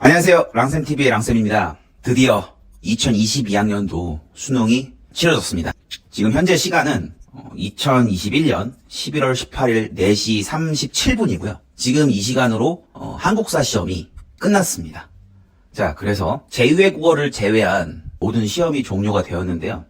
안녕하세요. 랑쌤TV의 랑쌤입니다. 드디어 2022학년도 수능이 치러졌습니다. 지금 현재 시간은 2021년 11월 18일 4시 37분이고요. 지금 이 시간으로 한국사 시험이 끝났습니다. 자, 그래서 제2외 국어를 제외한 모든 시험이 종료가 되었는데요.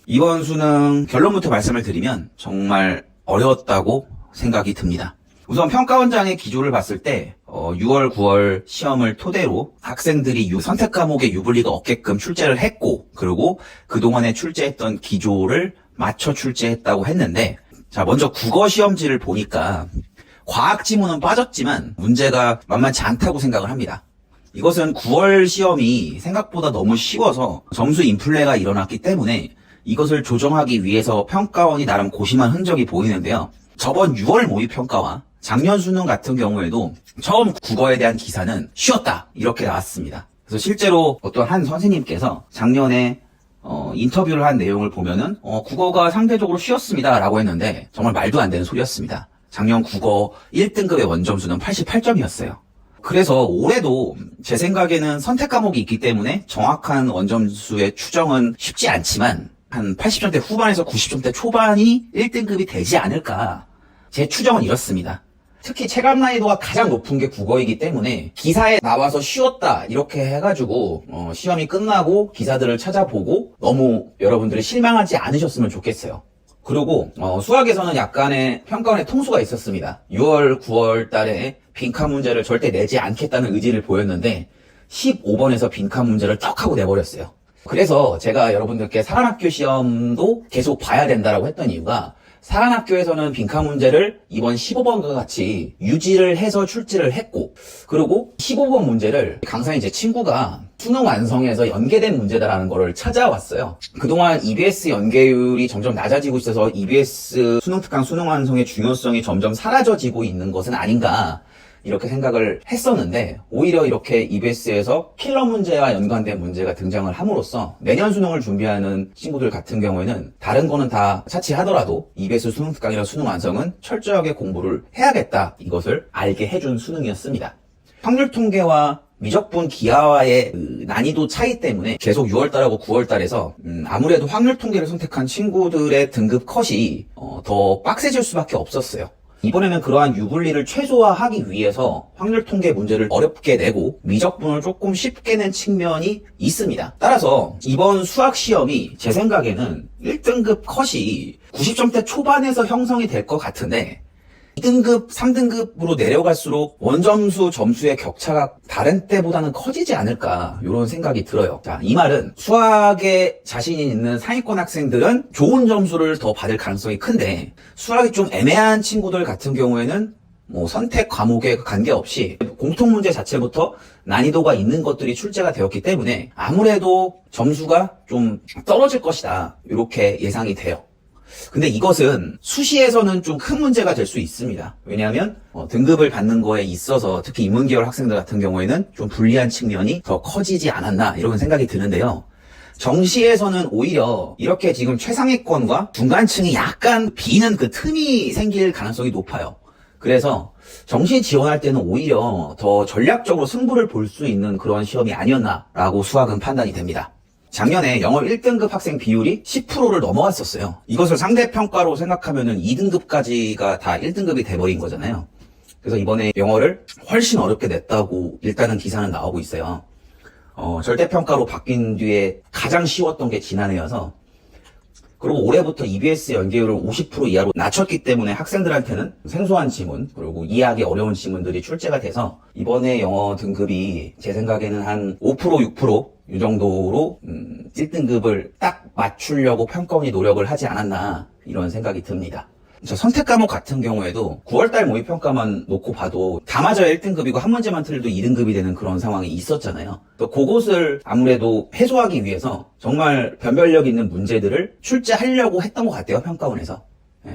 이번 수능 결론부터 말씀을 드리면 정말 어려웠다고 생각이 듭니다. 우선 평가원장의 기조를 봤을 때 6월, 9월 시험을 토대로 학생들이 선택 과목의 유불리가 없게끔 출제를 했고, 그리고 그동안에 출제했던 기조를 맞춰 출제했다고 했는데, 자, 먼저 국어 시험지를 보니까 과학 지문은 빠졌지만 문제가 만만치 않다고 생각을 합니다. 이것은 9월 시험이 생각보다 너무 쉬워서 점수 인플레가 일어났기 때문에 이것을 조정하기 위해서 평가원이 나름 고심한 흔적이 보이는데요. 저번 6월 모의평가와 작년 수능 같은 경우에도 처음 국어에 대한 기사는 쉬웠다 이렇게 나왔습니다. 그래서 실제로 어떤 한 선생님께서 작년에 인터뷰를 한 내용을 보면은 국어가 상대적으로 쉬웠습니다 라고 했는데 정말 말도 안 되는 소리였습니다. 작년 국어 1등급의 원점수는 88점이었어요. 그래서 올해도 제 생각에는 선택 과목이 있기 때문에 정확한 원점수의 추정은 쉽지 않지만 한 80점대 후반에서 90점대 초반이 1등급이 되지 않을까. 제 추정은 이렇습니다. 특히 체감 난이도가 가장 높은 게 국어이기 때문에 기사에 나와서 쉬웠다 이렇게 해가지고 시험이 끝나고 기사들을 찾아보고 너무 여러분들이 실망하지 않으셨으면 좋겠어요. 그리고 수학에서는 약간의 평가원의 통수가 있었습니다. 6월, 9월 달에 빈칸 문제를 절대 내지 않겠다는 의지를 보였는데 15번에서 빈칸 문제를 쩍 하고 내버렸어요. 그래서 제가 여러분들께 사관학교 시험도 계속 봐야 된다라고 했던 이유가, 사관학교에서는 빈칸 문제를 이번 15번과 같이 유지를 해서 출제를 했고, 그리고 15번 문제를 강사인 제 친구가 수능 완성에서 연계된 문제다라는 거를 찾아왔어요. 그동안 EBS 연계율이 점점 낮아지고 있어서 EBS 수능 특강 수능 완성의 중요성이 점점 사라져지고 있는 것은 아닌가 이렇게 생각을 했었는데, 오히려 이렇게 EBS에서 킬러 문제와 연관된 문제가 등장을 함으로써 내년 수능을 준비하는 친구들 같은 경우에는 다른 거는 다 차치하더라도 EBS 수능 특강이나 수능 완성은 철저하게 공부를 해야겠다, 이것을 알게 해준 수능이었습니다. 확률 통계와 미적분 기하와의 난이도 차이 때문에 계속 6월달하고 9월달에서 아무래도 확률 통계를 선택한 친구들의 등급 컷이 더 빡세질 수밖에 없었어요. 이번에는 그러한 유불리를 최소화하기 위해서 확률 통계 문제를 어렵게 내고 미적분을 조금 쉽게 낸 측면이 있습니다. 따라서 이번 수학 시험이 제 생각에는 1등급 컷이 90점대 초반에서 형성이 될 것 같은데, 2등급, 3등급으로 내려갈수록 원점수 점수의 격차가 다른 때보다는 커지지 않을까, 이런 생각이 들어요. 자, 이 말은 수학에 자신이 있는 상위권 학생들은 좋은 점수를 더 받을 가능성이 큰데, 수학이 좀 애매한 친구들 같은 경우에는 선택 과목에 관계없이 공통 문제 자체부터 난이도가 있는 것들이 출제가 되었기 때문에 아무래도 점수가 좀 떨어질 것이다, 이렇게 예상이 돼요. 근데 이것은 수시에서는 좀 큰 문제가 될 수 있습니다. 왜냐하면 등급을 받는 거에 있어서 특히 인문계열 학생들 같은 경우에는 좀 불리한 측면이 더 커지지 않았나, 이런 생각이 드는데요. 정시에서는 오히려 이렇게 지금 최상위권과 중간층이 약간 비는 그 틈이 생길 가능성이 높아요. 그래서 정시 지원할 때는 오히려 더 전략적으로 승부를 볼 수 있는 그런 시험이 아니었나라고 수학은 판단이 됩니다. 작년에 영어 1등급 학생 비율이 10%를 넘어갔었어요. 이것을 상대평가로 생각하면은 2등급까지가 다 1등급이 돼버린 거잖아요. 그래서 이번에 영어를 훨씬 어렵게 냈다고 일단은 기사는 나오고 있어요. 절대평가로 바뀐 뒤에 가장 쉬웠던 게 지난해여서, 그리고 올해부터 EBS 연계율을 50% 이하로 낮췄기 때문에 학생들한테는 생소한 지문, 그리고 이해하기 어려운 지문들이 출제가 돼서 이번에 영어 등급이 제 생각에는 한 5%, 6%이 정도로 1등급을 딱 맞추려고 평가원이 노력을 하지 않았나, 이런 생각이 듭니다. 선택 과목 같은 경우에도 9월달 모의평가만 놓고 봐도 다 맞아야 1등급이고 한 문제만 틀려도 2등급이 되는 그런 상황이 있었잖아요. 그것을 아무래도 해소하기 위해서 정말 변별력 있는 문제들을 출제하려고 했던 것 같아요, 평가원에서.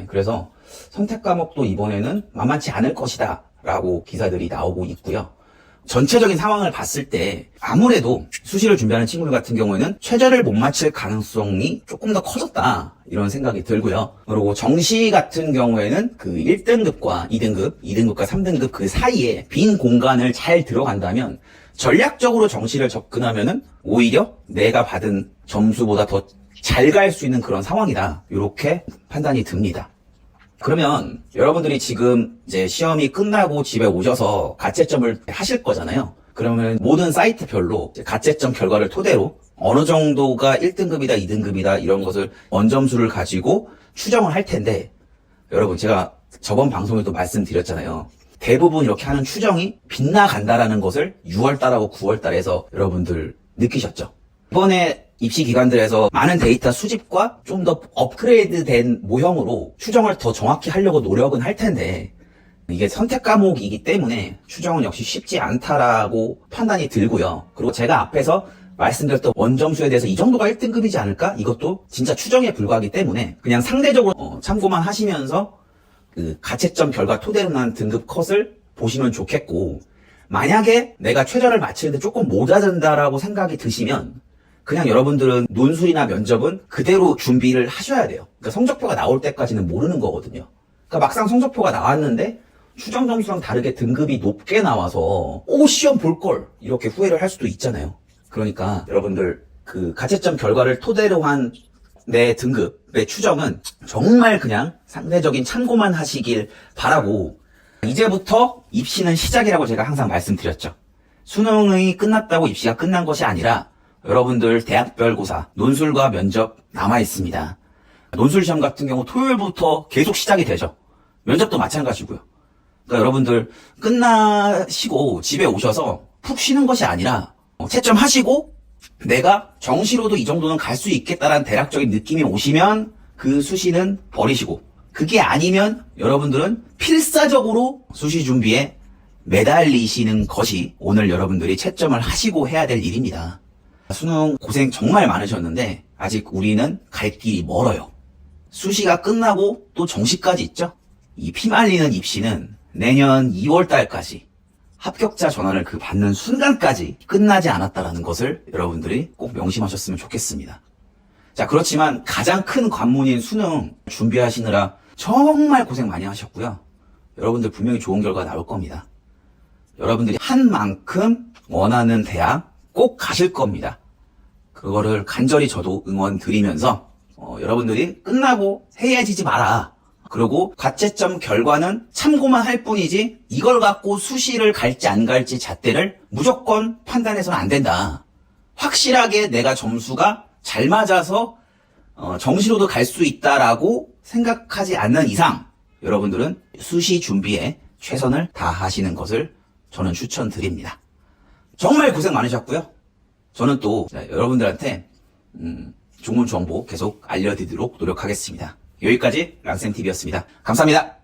그래서 선택 과목도 이번에는 만만치 않을 것이다 라고 기사들이 나오고 있고요. 전체적인 상황을 봤을 때 아무래도 수시를 준비하는 친구들 같은 경우에는 최저를 못 맞힐 가능성이 조금 더 커졌다, 이런 생각이 들고요. 그리고 정시 같은 경우에는 그 1등급과 2등급, 2등급과 3등급 그 사이에 빈 공간을 잘 들어간다면 전략적으로 정시를 접근하면은 오히려 내가 받은 점수보다 더 잘 갈 수 있는 그런 상황이다. 이렇게 판단이 듭니다. 그러면 여러분들이 지금 이제 시험이 끝나고 집에 오셔서 가채점을 하실 거잖아요. 그러면 모든 사이트별로 가채점 결과를 토대로 어느 정도가 1등급이다, 2등급이다 이런 것을 원점수를 가지고 추정을 할 텐데, 여러분 제가 저번 방송에도 말씀드렸잖아요. 대부분 이렇게 하는 추정이 빗나간다라는 것을 6월달하고 9월달에서 여러분들 느끼셨죠? 이번에 입시 기관들에서 많은 데이터 수집과 좀 더 업그레이드된 모형으로 추정을 더 정확히 하려고 노력은 할 텐데, 이게 선택 과목이기 때문에 추정은 역시 쉽지 않다라고 판단이 들고요. 그리고 제가 앞에서 말씀드렸던 원점수에 대해서 이 정도가 1등급이지 않을까? 이것도 진짜 추정에 불과하기 때문에 그냥 상대적으로 참고만 하시면서 그 가채점 결과 토대로 난 등급 컷을 보시면 좋겠고, 만약에 내가 최저를 맞추는데 조금 모자란다라고 생각이 드시면 그냥 여러분들은 논술이나 면접은 그대로 준비를 하셔야 돼요. 그러니까 성적표가 나올 때까지는 모르는 거거든요. 그러니까 막상 성적표가 나왔는데 추정 점수랑 다르게 등급이 높게 나와서 시험 볼 걸 이렇게 후회를 할 수도 있잖아요. 그러니까 여러분들 그 가채점 결과를 토대로 한 내 등급의 추정은 정말 그냥 상대적인 참고만 하시길 바라고, 이제부터 입시는 시작이라고 제가 항상 말씀드렸죠. 수능이 끝났다고 입시가 끝난 것이 아니라 여러분들 대학별고사, 논술과 면접 남아 있습니다. 논술 시험 같은 경우 토요일부터 계속 시작이 되죠. 면접도 마찬가지고요. 그러니까 여러분들 끝나시고 집에 오셔서 푹 쉬는 것이 아니라 채점하시고 내가 정시로도 이 정도는 갈 수 있겠다라는 대략적인 느낌이 오시면 그 수시는 버리시고, 그게 아니면 여러분들은 필사적으로 수시 준비에 매달리시는 것이 오늘 여러분들이 채점을 하시고 해야 될 일입니다. 수능 고생 정말 많으셨는데 아직 우리는 갈 길이 멀어요. 수시가 끝나고 또 정시까지 있죠. 이 피말리는 입시는 내년 2월 달까지 합격자 전환을 그 받는 순간까지 끝나지 않았다라는 것을 여러분들이 꼭 명심하셨으면 좋겠습니다. 자, 그렇지만 가장 큰 관문인 수능 준비하시느라 정말 고생 많이 하셨고요. 여러분들 분명히 좋은 결과 나올 겁니다. 여러분들이 한 만큼 원하는 대학 꼭 가실 겁니다. 그거를 간절히 저도 응원 드리면서 여러분들이 끝나고 해이해지지 마라. 그리고 가채점 결과는 참고만 할 뿐이지 이걸 갖고 수시를 갈지 안 갈지 잣대를 무조건 판단해서는 안 된다. 확실하게 내가 점수가 잘 맞아서 정시로도 갈 수 있다라고 생각하지 않는 이상 여러분들은 수시 준비에 최선을 다하시는 것을 저는 추천드립니다. 정말 고생 많으셨고요. 저는 또 여러분들한테 좋은 정보 계속 알려드리도록 노력하겠습니다. 여기까지 랑쌤TV였습니다. 감사합니다.